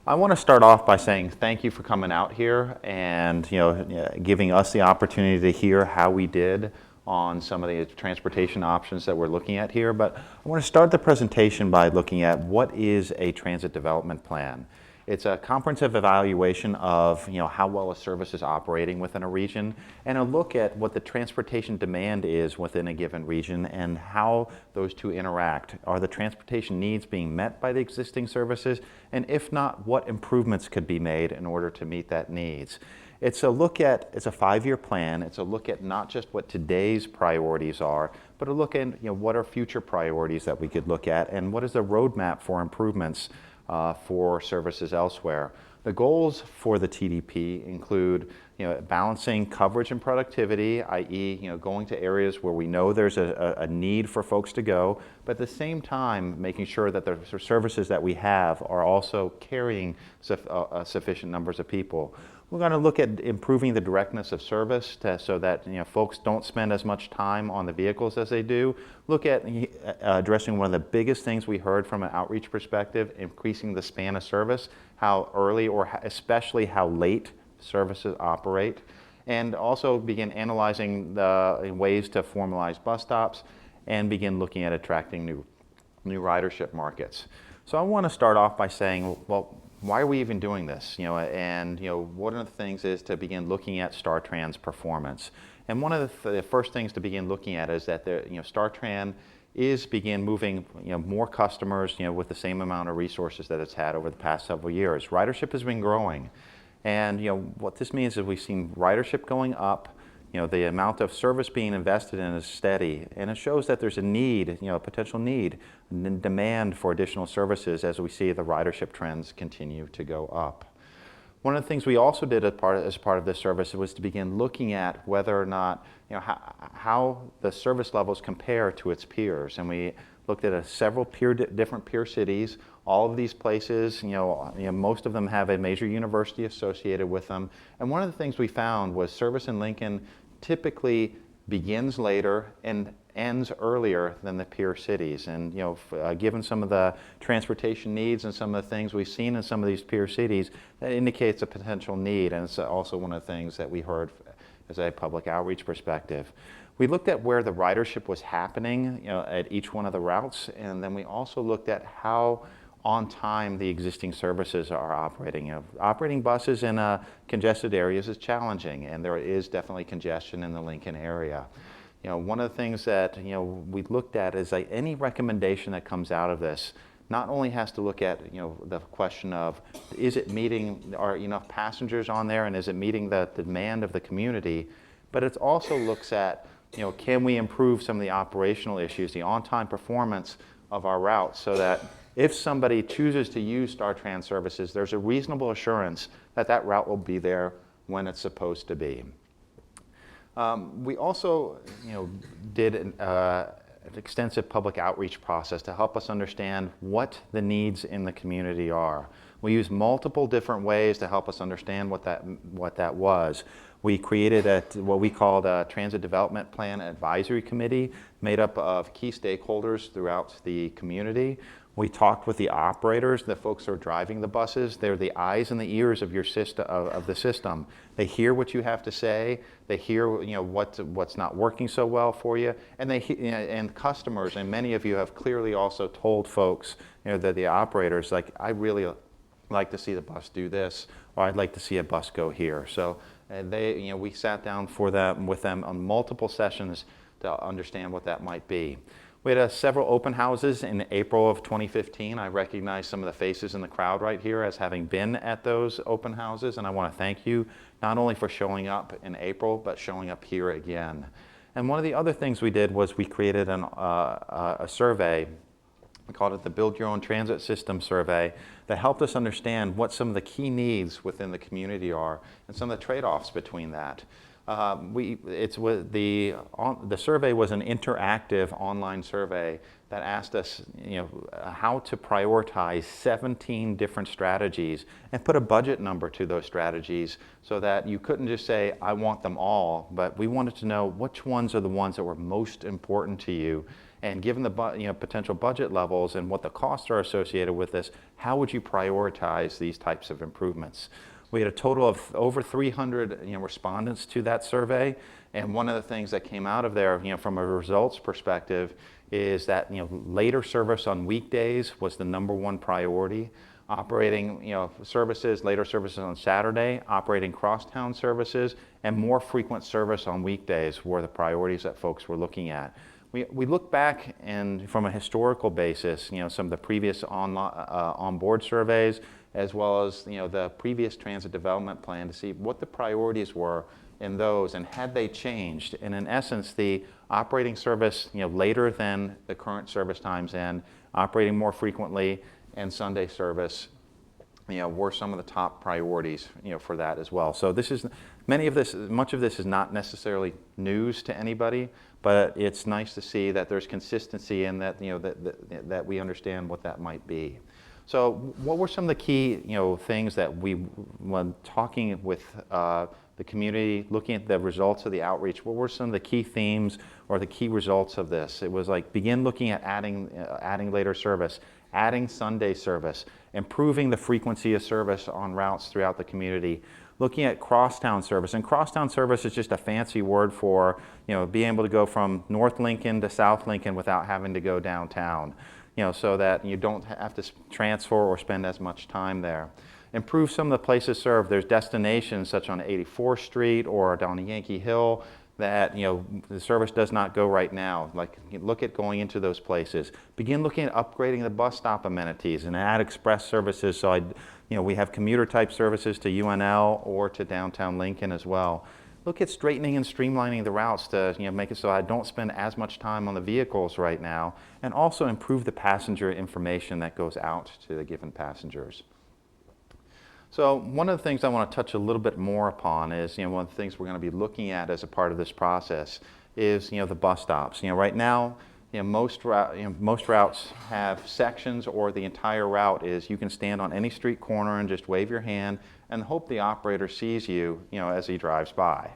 I want to start off by saying thank you for coming out here and giving us the opportunity to hear how we did on some of the transportation options that we're looking at here. But I want to start the presentation by looking at what is a transit development plan. It's a comprehensive evaluation of how well a service is operating within a region, and a look at what the transportation demand is within a given region and how those two interact. Are the transportation needs being met by the existing services? And if not, what improvements could be made in order to meet that needs? It's a 5-year plan. It's a look at not just what today's priorities are, but a look at what are future priorities that we could look at, and what is the roadmap for improvements for services elsewhere. The goals for the TDP include balancing coverage and productivity, i.e. going to areas where we know there's a need for folks to go, but at the same time making sure that the services that we have are also carrying sufficient numbers of people. We're going to look at improving the directness of service so that folks don't spend as much time on the vehicles as they do. Look at addressing one of the biggest things we heard from an outreach perspective, increasing the span of service, how early or especially how late services operate, and also begin analyzing the ways to formalize bus stops and begin looking at attracting new ridership markets. So I want to start off by saying, well, why are we even doing this? One of the things is to begin looking at StarTran's performance. And one of the first things to begin looking at is that StarTran is begin moving more customers with the same amount of resources that it's had over the past several years. Ridership has been growing. And what this means is we've seen ridership going up. The amount of service being invested in is steady, and it shows that there's a need, a potential need, and demand for additional services as we see the ridership trends continue to go up. One of the things we also did as part of this service was to begin looking at whether or not, how the service levels compare to its peers, and we looked at several different peer cities. All of these places, most of them have a major university associated with them. And one of the things we found was service in Lincoln typically begins later and ends earlier than the peer cities. And given some of the transportation needs and some of the things we've seen in some of these peer cities, that indicates a potential need. And it's also one of the things that we heard as a public outreach perspective. We looked at where the ridership was happening at each one of the routes, and then we also looked at how on time the existing services are operating. Operating buses in congested areas is challenging, and there is definitely congestion in the Lincoln area. One of the things that we looked at is like any recommendation that comes out of this not only has to look at the question of, is it meeting, are enough passengers on there, and is it meeting the demand of the community, but it also looks at can we improve some of the operational issues, the on-time performance of our routes, so that if somebody chooses to use StarTran services, there's a reasonable assurance that that route will be there when it's supposed to be. We also did an extensive public outreach process to help us understand what the needs in the community are. We used multiple different ways to help us understand what that was. We created what we called a Transit Development Plan Advisory Committee made up of key stakeholders throughout the community. We talked with the operators, the folks who are driving the buses. They're the eyes and the ears of your system, of the system. They hear what you have to say. They hear what's not working so well for you, and and customers, and many of you have clearly also told folks, that the operators, like, I really like to see the bus do this, or I'd like to see a bus go here. So we sat down with them on multiple sessions to understand what that might be. We had several open houses in April of 2015. I recognize some of the faces in the crowd right here as having been at those open houses, and I want to thank you not only for showing up in April, but showing up here again. And one of the other things we did was we created a survey. We called it the Build Your Own Transit System Survey that helped us understand what some of the key needs within the community are and some of the trade-offs between that. The survey was an interactive online survey that asked us, how to prioritize 17 different strategies and put a budget number to those strategies, so that you couldn't just say, I want them all, but we wanted to know which ones are the ones that were most important to you. And given the potential budget levels and what the costs are associated with this, how would you prioritize these types of improvements? We had a total of over 300 respondents to that survey, and one of the things that came out of there, from a results perspective, is that later service on weekdays was the #1 priority. Operating services, later services on Saturday, operating crosstown services, and more frequent service on weekdays were the priorities that folks were looking at. We look back and from a historical basis, some of the previous onboard surveys, as well as the previous transit development plan, to see what the priorities were in those and had they changed. And in essence, the operating service later than the current service times and operating more frequently and Sunday service were some of the top priorities for that as well. So much of this is not necessarily news to anybody, but it's nice to see that there's consistency in that that we understand what that might be. So what were some of the key things that when talking with the community, looking at the results of the outreach, what were some of the key themes or the key results of this? It was like, begin looking at adding later service, adding Sunday service, improving the frequency of service on routes throughout the community, looking at crosstown service. And crosstown service is just a fancy word for being able to go from North Lincoln to South Lincoln without having to go downtown, so that you don't have to transfer or spend as much time there. Improve some of the places served. There's destinations such on 84th Street or down Yankee Hill that the service does not go right now. Like, look at going into those places. Begin looking at upgrading the bus stop amenities and add express services. So we have commuter type services to UNL or to downtown Lincoln as well. Look at straightening and streamlining the routes to make it so I don't spend as much time on the vehicles right now, and also improve the passenger information that goes out to the given passengers. So one of the things I want to touch a little bit more upon is, one of the things we're going to be looking at as a part of this process is, the bus stops. Right now, most routes have sections, or the entire route is you can stand on any street corner and just wave your hand and hope the operator sees you, as he drives by.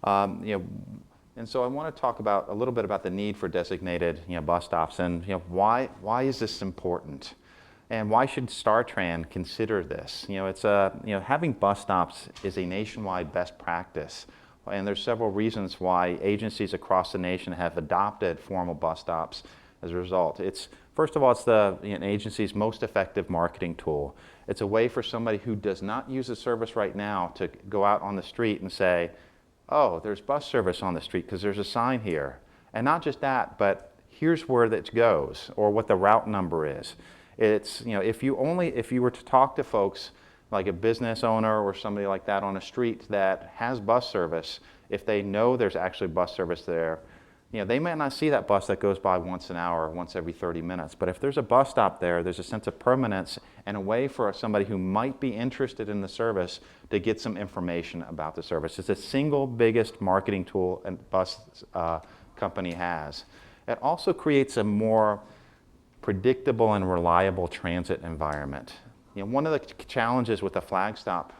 And so I want to talk a little bit about the need for designated, bus stops, and why is this important? And why should StarTran consider this? Having bus stops is a nationwide best practice, and there's several reasons why agencies across the nation have adopted formal bus stops as a result. First of all, it's an agency's most effective marketing tool. It's a way for somebody who does not use the service right now to go out on the street and say, oh, there's bus service on the street because there's a sign here. And not just that, but here's where that goes, or what the route number is. It's, if you were to talk to folks like a business owner or somebody like that on a street that has bus service, if they know there's actually bus service there, they might not see that bus that goes by once an hour, once every 30 minutes. But if there's a bus stop there, there's a sense of permanence and a way for somebody who might be interested in the service to get some information about the service. It's the single biggest marketing tool a bus company has. It also creates a more predictable and reliable transit environment. One of the challenges with the flag stop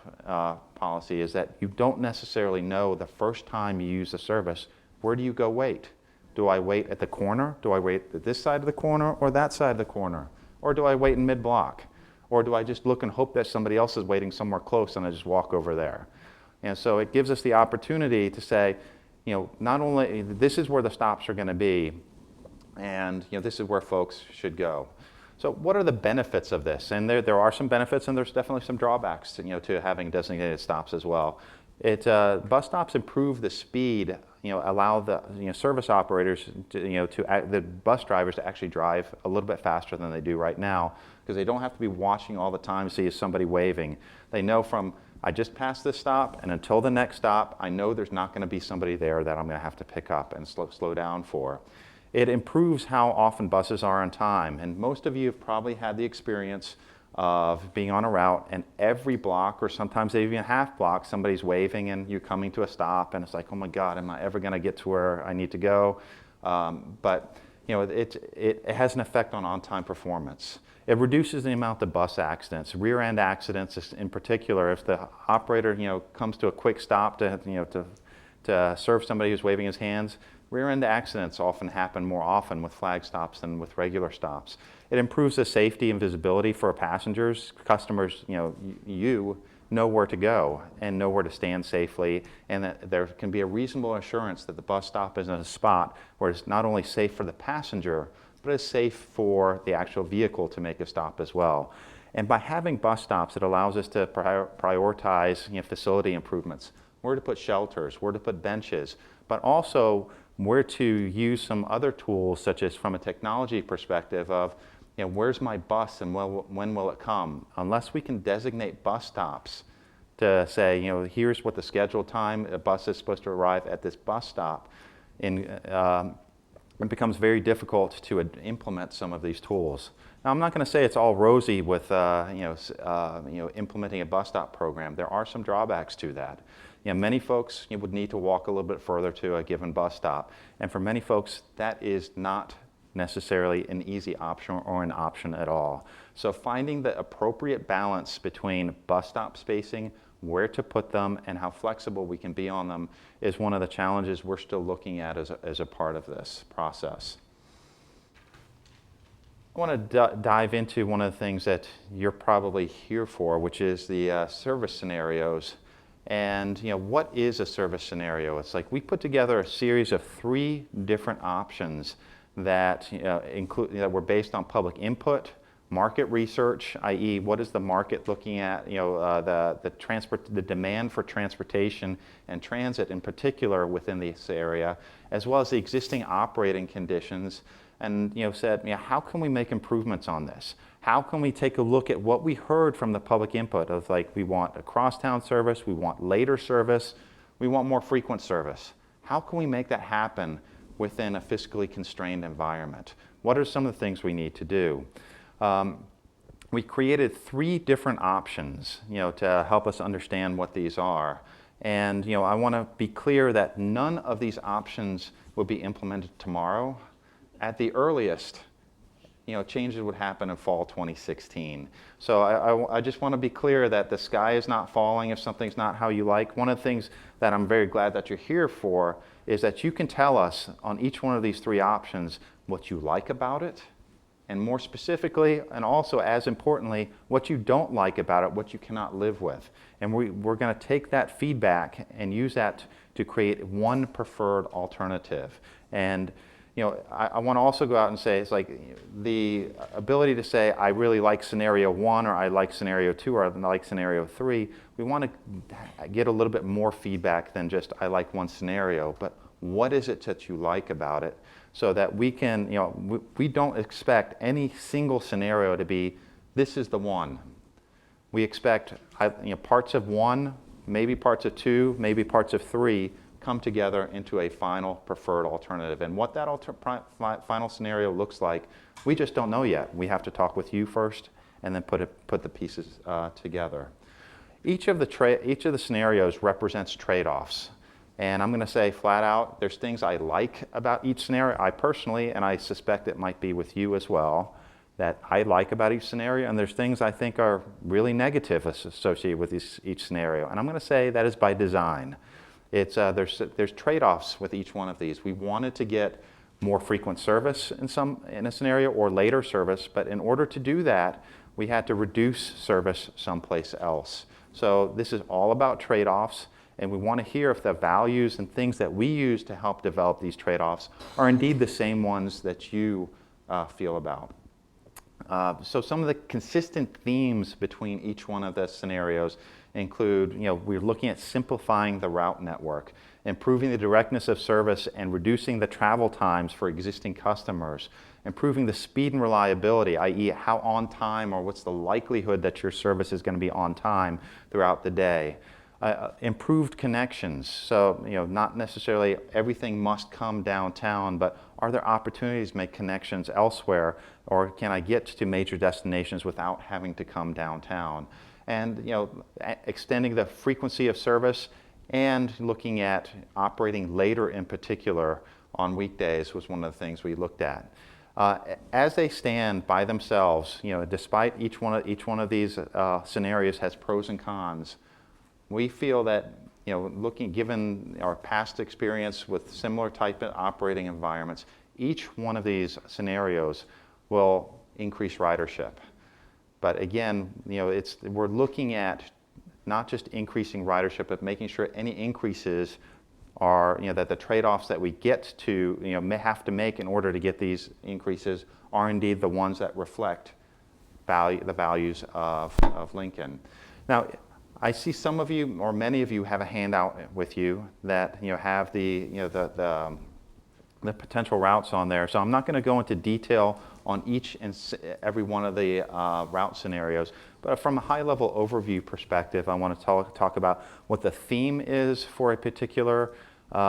policy is that you don't necessarily know the first time you use the service, where do you go wait? Do I wait at the corner? Do I wait at this side of the corner or that side of the corner? Or do I wait in mid-block? Or do I just look and hope that somebody else is waiting somewhere close and I just walk over there? And so it gives us the opportunity to say, not only this is where the stops are going to be, and this is where folks should go. So what are the benefits of this? And there are some benefits, and there's definitely some drawbacks to having designated stops as well. Bus stops improve the speed, allow the service operators the bus drivers to actually drive a little bit faster than they do right now, because they don't have to be watching all the time to see if somebody waving. They know from, I just passed this stop, and until the next stop, I know there's not going to be somebody there that I'm going to have to pick up and slow down for. It improves how often buses are on time, and most of you have probably had the experience of being on a route, and every block, or sometimes even half block, somebody's waving and you're coming to a stop, and it's like, oh my God, am I ever going to get to where I need to go? But it has an effect on on-time performance. It reduces the amount of bus accidents, rear-end accidents in particular. If the operator comes to a quick stop to serve somebody who's waving his hands, rear-end accidents often happen more often with flag stops than with regular stops. It improves the safety and visibility for passengers. Customers, you know where to go and know where to stand safely, and that there can be a reasonable assurance that the bus stop is in a spot where it's not only safe for the passenger, but it's safe for the actual vehicle to make a stop as well. And by having bus stops, it allows us to prioritize facility improvements, where to put shelters, where to put benches, but also where to use some other tools, such as from a technology perspective of, where's my bus and when will it come? Unless we can designate bus stops to say, here's what the scheduled time a bus is supposed to arrive at this bus stop, it becomes very difficult to implement some of these tools. Now, I'm not going to say it's all rosy with implementing a bus stop program. There are some drawbacks to that. Many folks would need to walk a little bit further to a given bus stop, and for many folks, that is not necessarily an easy option or an option at all. So finding the appropriate balance between bus stop spacing, where to put them, and how flexible we can be on them is one of the challenges we're still looking at as a part of this process. I want to dive into one of the things that you're probably here for, which is the service scenarios. And what is a service scenario? It's like we put together a series of 3 different options that that were based on public input, market research, i.e., what is the market looking at, the demand for transportation and transit in particular within this area, as well as the existing operating conditions, and said, how can we make improvements on this? How can we take a look at what we heard from the public input of, like, we want a crosstown service, we want later service, we want more frequent service. How can we make that happen within a fiscally constrained environment? What are some of the things we need to do? We created 3 different options, to help us understand what these are. And, I want to be clear that none of these options will be implemented tomorrow. At the earliest, changes would happen in fall 2016. So I just want to be clear that the sky is not falling if something's not how you like. One of the things that I'm very glad that you're here for is that you can tell us on each one of these 3 options what you like about it, and more specifically, and also as importantly, what you don't like about it, what you cannot live with. And we're going to take that feedback and use that to create one preferred alternative. And I want to also go out and say, it's like the ability to say, I really like scenario 1, or I like scenario 2, or I like scenario 3. We want to get a little bit more feedback than just, I like one scenario, but what is it that you like about it? So that we can, we don't expect any single scenario to be, this is the one. We expect parts of 1, maybe parts of 2, maybe parts of 3, come together into a final preferred alternative. And what that final scenario looks like, we just don't know yet. We have to talk with you first and then put the pieces together. Each of the scenarios represents trade-offs. And I'm going to say flat out, there's things I like about each scenario. I personally, and I suspect it might be with you as well, that I like about each scenario, and there's things I think are really negative associated with each scenario. And I'm going to say that is by design. It's there's trade-offs with each one of these. We wanted to get more frequent service in a scenario, or later service, but in order to do that, we had to reduce service someplace else. So this is all about trade-offs, and we want to hear if the values and things that we use to help develop these trade-offs are indeed the same ones that you feel about. So some of the consistent themes between each one of the scenarios include, we're looking at simplifying the route network, improving the directness of service and reducing the travel times for existing customers, improving the speed and reliability, i.e. how on time or what's the likelihood that your service is going to be on time throughout the day. Improved connections. So, not necessarily everything must come downtown, but are there opportunities to make connections elsewhere, or can I get to major destinations without having to come downtown? And, extending the frequency of service and looking at operating later in particular on weekdays was one of the things we looked at. As they stand by themselves, despite each one of these scenarios has pros and cons, we feel that, given our past experience with similar type of operating environments, each one of these scenarios will increase ridership. But again, we're looking at not just increasing ridership, but making sure any increases are, that the trade-offs that we get to, may have to make in order to get these increases are indeed the ones that reflect the values of Lincoln. Now, I see some of you, or many of you, have a handout with you that have the potential routes on there. So I'm not going to go into detail on each and every one of the route scenarios, but from a high-level overview perspective, I want to talk about what the theme is for a particular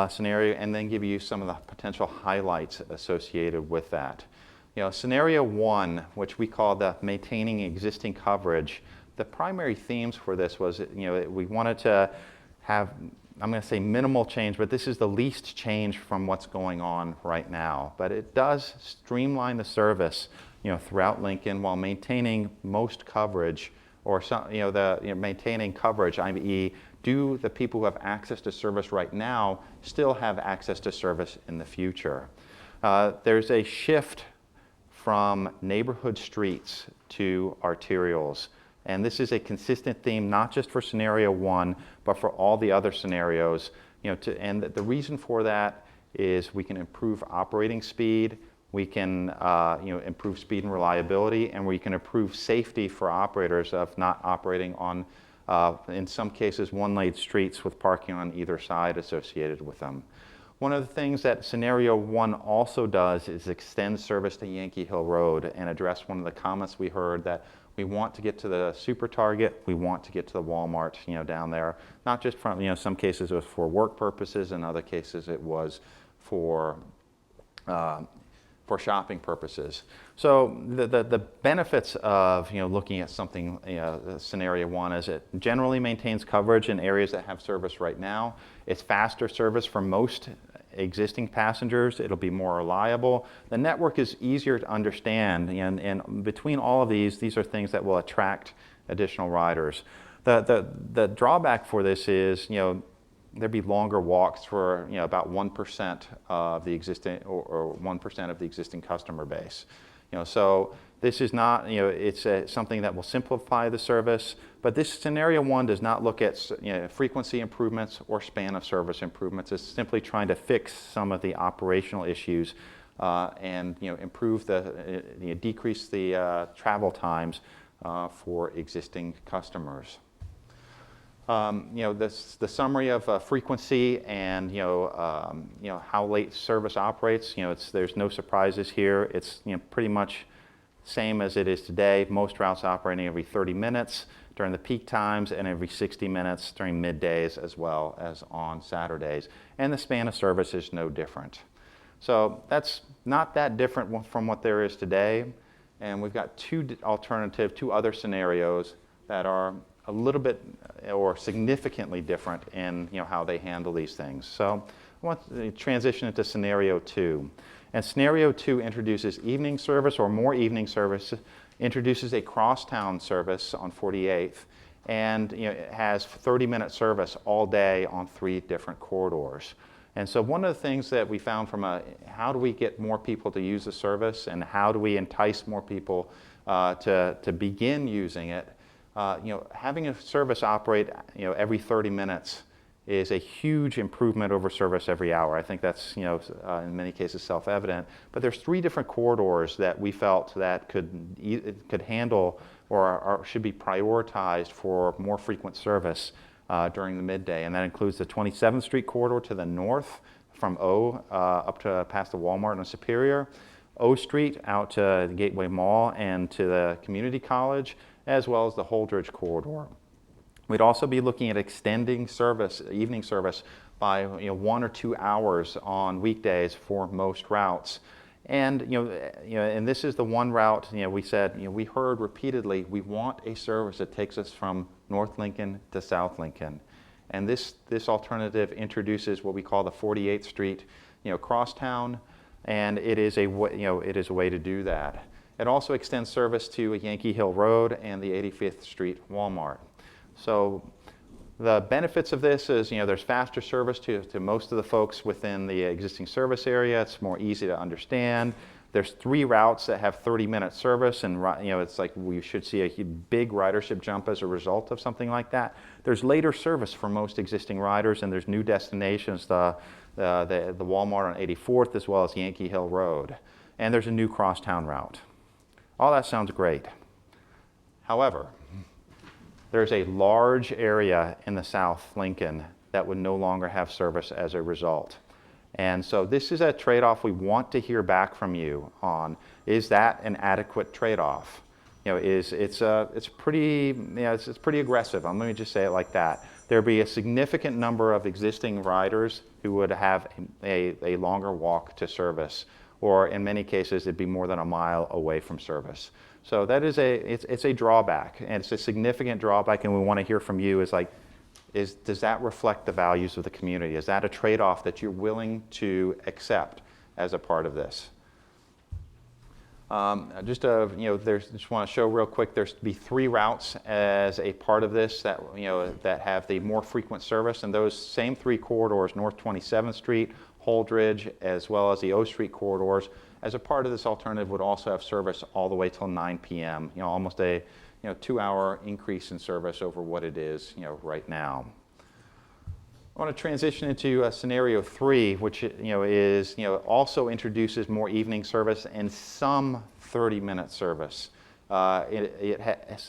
scenario, and then give you some of the potential highlights associated with that. Scenario 1, which we call the maintaining existing coverage. The primary themes for this was, we wanted to have, I'm going to say minimal change, but this is the least change from what's going on right now. But it does streamline the service, throughout Lincoln while maintaining most coverage, or maintaining coverage, i.e., do the people who have access to service right now still have access to service in the future? There's a shift from neighborhood streets to arterials. And this is a consistent theme, not just for scenario 1, but for all the other scenarios. And the reason for that is we can improve operating speed, we can improve speed and reliability, and we can improve safety for operators of not operating on, in some cases, one-lane streets with parking on either side associated with them. One of the things that scenario 1 also does is extend service to Yankee Hill Road and address one of the comments we heard that we want to get to the Super Target, we want to get to the Walmart, down there. Not just from, some cases it was for work purposes, in other cases it was for shopping purposes. So the benefits of looking at something, scenario 1 is it generally maintains coverage in areas that have service right now. It's faster service for most existing passengers. It'll be more reliable. The network is easier to understand, and between all of these are things that will attract additional riders. The drawback for this is, there'd be longer walks for about 1% of the existing, or 1% of the existing customer base. So this is not, it's something that will simplify the service, but this scenario 1 does not look at frequency improvements or span of service improvements. It's simply trying to fix some of the operational issues and improve decrease the travel times for existing customers. The summary of frequency and how late service operates. There's no surprises here. It's pretty much same as it is today. Most routes operating every 30 minutes during the peak times and every 60 minutes during middays as well as on Saturdays. And the span of service is no different. So that's not that different from what there is today. And we've got two other scenarios that are a little bit or significantly different in how they handle these things. So I want to transition into scenario 2. And scenario 2 introduces evening service or more evening service, introduces a crosstown service on 48th, and it has 30-minute service all day on 3 different corridors. And so one of the things that we found from how do we get more people to use the service and how do we entice more people to begin using it, having a service operate every 30 minutes is a huge improvement over service every hour. I think that's in many cases self-evident. But there's 3 different corridors that we felt that could handle or should be prioritized for more frequent service during the midday, and that includes the 27th Street corridor to the north from O up to past the Walmart on Superior, O Street out to the Gateway Mall and to the Community College, as well as the Holdridge corridor. We'd also be looking at extending service, evening service, by 1 or 2 hours on weekdays for most routes. And and this is the one route we said we heard repeatedly we want a service that takes us from North Lincoln to South Lincoln, and this alternative introduces what we call the 48th Street crosstown, and it is a way to do that. It also extends service to Yankee Hill Road and the 85th Street Walmart. So the benefits of this is, there's faster service to most of the folks within the existing service area. It's more easy to understand. There's 3 routes that have 30-minute service, and it's like we should see a big ridership jump as a result of something like that. There's later service for most existing riders, and there's new destinations, the Walmart on 84th as well as Yankee Hill Road. And there's a new crosstown route. All that sounds great. However, there's a large area in the South Lincoln that would no longer have service as a result. And so this is a trade-off we want to hear back from you on. Is that an adequate trade-off? It's pretty aggressive. Let me just say it like that. There'd be a significant number of existing riders who would have a longer walk to service, or in many cases it'd be more than a mile away from service. So that is it's a drawback, and it's a significant drawback, and we want to hear from you does that reflect the values of the community? Is that a trade-off that you're willing to accept as a part of this? Just want to show real quick, there's to be 3 routes as a part of this that have the more frequent service, and those same 3 corridors, North 27th Street, Holdridge, as well as the O Street corridors, as a part of this alternative would also have service all the way till 9 p.m. Almost a 2-hour increase in service over what it is right now. I want to transition into scenario 3, which is also introduces more evening service and some 30-minute service. It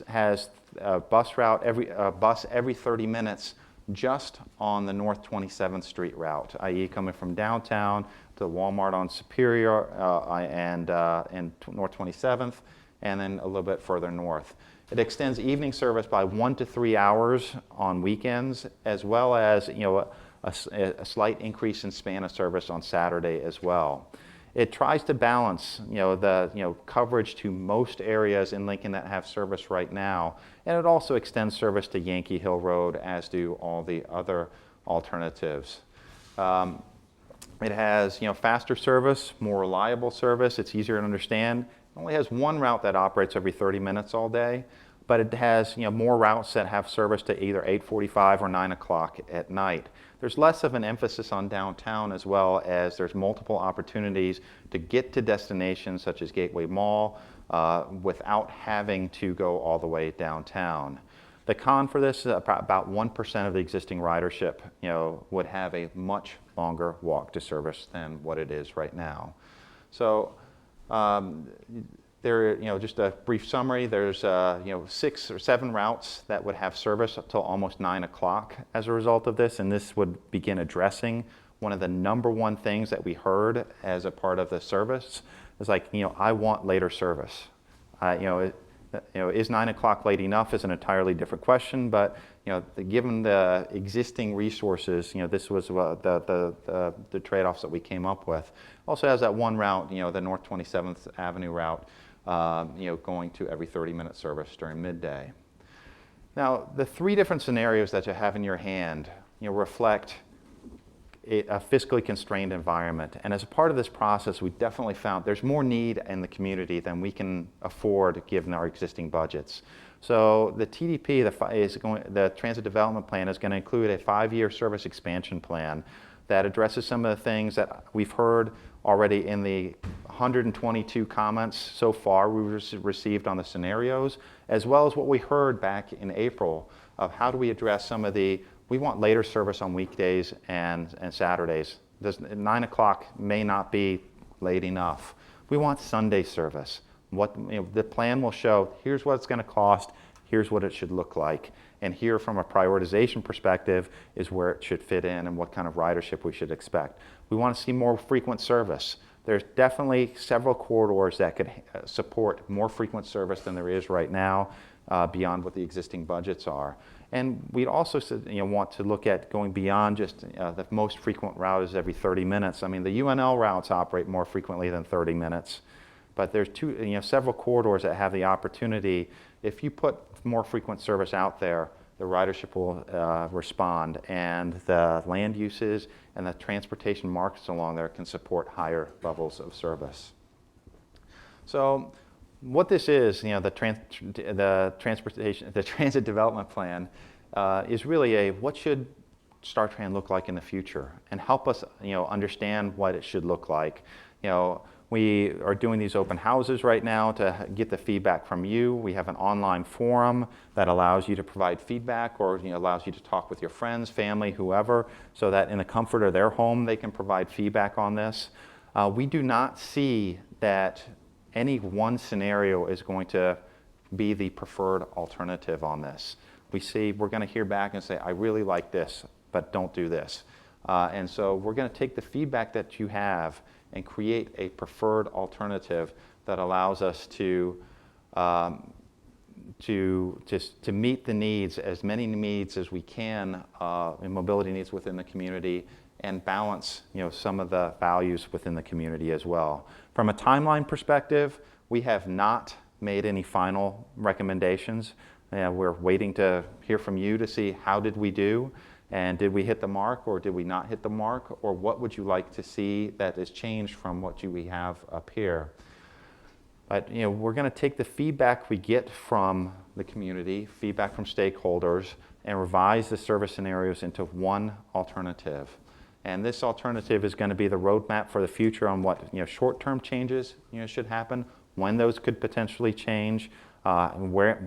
has a bus route every 30 minutes just on the North 27th Street route, i.e. coming from downtown to Walmart on Superior and North 27th, and then a little bit further north. It extends evening service by 1 to 3 hours on weekends, as well as a slight increase in span of service on Saturday as well. It tries to balance the coverage to most areas in Lincoln that have service right now, and it also extends service to Yankee Hill Road, as do all the other alternatives. It has faster service, more reliable service. It's easier to understand. It only has 1 route that operates every 30 minutes all day, but it has more routes that have service to either 8:45 or 9 o'clock at night. There's less of an emphasis on downtown, as well as there's multiple opportunities to get to destinations such as Gateway Mall without having to go all the way downtown. The con for this is about 1% of the existing ridership would have a much longer walk to service than what it is right now. So just a brief summary, there's 6 or 7 routes that would have service until almost 9 o'clock as a result of this, and this would begin addressing one of the number 1 things that we heard as a part of the service. It's like, I want later service. Is 9 o'clock late enough is an entirely different question, but given the existing resources, this was the trade-offs that we came up with. Also has that 1 route, the North 27th Avenue route, going to every 30-minute service during midday. Now, the 3 different scenarios that you have in your hand, reflect a fiscally constrained environment. And as a part of this process, we definitely found there's more need in the community than we can afford given our existing budgets. So the TDP, the Transit Development Plan, is going to include a 5-year service expansion plan that addresses some of the things that we've heard already in the 122 comments so far we received on the scenarios, as well as what we heard back in April of how do we address some of we want later service on weekdays and Saturdays. 9 o'clock may not be late enough. We want Sunday service. The plan will show, here's what it's going to cost, here's what it should look like, and here from a prioritization perspective is where it should fit in and what kind of ridership we should expect. We want to see more frequent service. There's definitely several corridors that could support more frequent service than there is right now, beyond what the existing budgets are. And we'd also want to look at going beyond just the most frequent route is every 30 minutes. I mean, the UNL routes operate more frequently than 30 minutes. But there's several corridors that have the opportunity. If you put more frequent service out there, the ridership will respond, and the land uses and the transportation markets along there can support higher levels of service. So what this is, the transit development plan is really what should StarTran look like in the future, and help us understand what it should look like. We are doing these open houses right now to get the feedback from you. We have an online forum that allows you to provide feedback, or allows you to talk with your friends, family, whoever, so that in the comfort of their home they can provide feedback on this. We do not see that any one scenario is going to be the preferred alternative on this. We see we're going to hear back and say, I really like this, but don't do this. And so we're going to take the feedback that you have and create a preferred alternative that allows us to meet the needs, as many needs as we can, in mobility needs within the community, and balance some of the values within the community as well. From a timeline perspective, we have not made any final recommendations. We're waiting to hear from you to see how did we do, and did we hit the mark, or did we not hit the mark, or what would you like to see that is changed from what we have up here. But we're going to take the feedback we get from the community, feedback from stakeholders, and revise the service scenarios into one alternative. And this alternative is going to be the roadmap for the future on what short-term changes should happen, when those could potentially change, when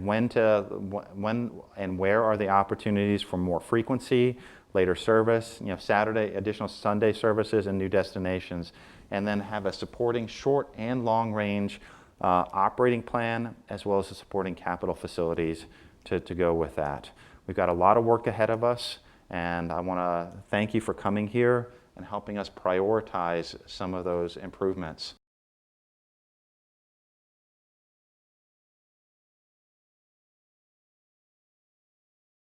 and where are the opportunities for more frequency, later service, Saturday, additional Sunday services, and new destinations, and then have a supporting short and long range operating plan, as well as the supporting capital facilities to go with that. We've got a lot of work ahead of us, and I want to thank you for coming here and helping us prioritize some of those improvements.